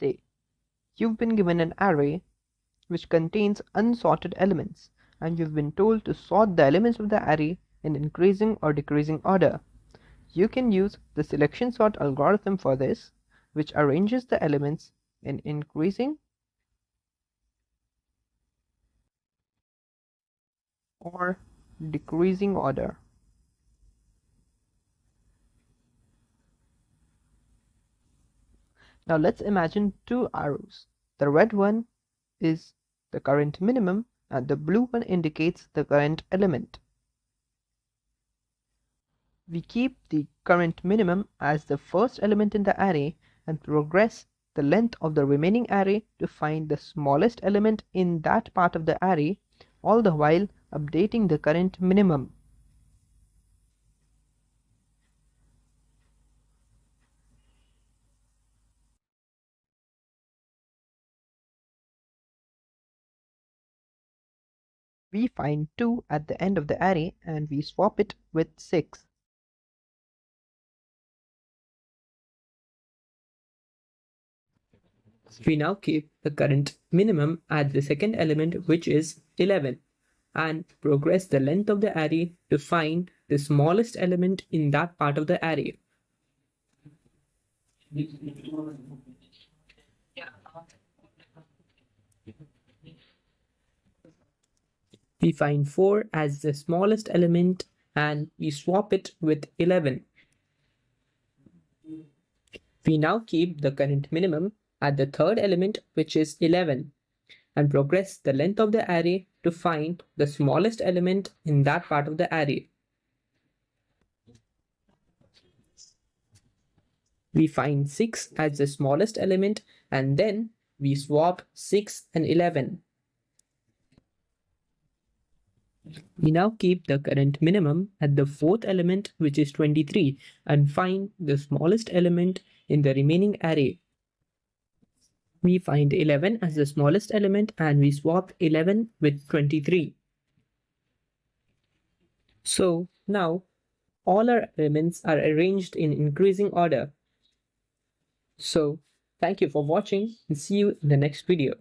Say, you've been given an array which contains unsorted elements, and you've been told to sort the elements of the array in increasing or decreasing order. You can use the selection sort algorithm for this, which arranges the elements in increasing or decreasing order. Now let's imagine two arrows. The red one is the current minimum and the blue one indicates the current element. We keep the current minimum as the first element in the array and progress the length of the remaining array to find the smallest element in that part of the array, all the while updating the current minimum. We find 2 at the end of the array and we swap it with 6. We now keep the current minimum at the second element, which is 11, and progress the length of the array to find the smallest element in that part of the array. We find 4 as the smallest element and we swap it with 11. We now keep the current minimum at the third element, which is 11, and progress the length of the array to find the smallest element in that part of the array. We find 6 as the smallest element and then we swap 6 and 11. We now keep the current minimum at the fourth element, which is 23, and find the smallest element in the remaining array. We find 11 as the smallest element and we swap 11 with 23. So now all our elements are arranged in increasing order. So thank you for watching and see you in the next video.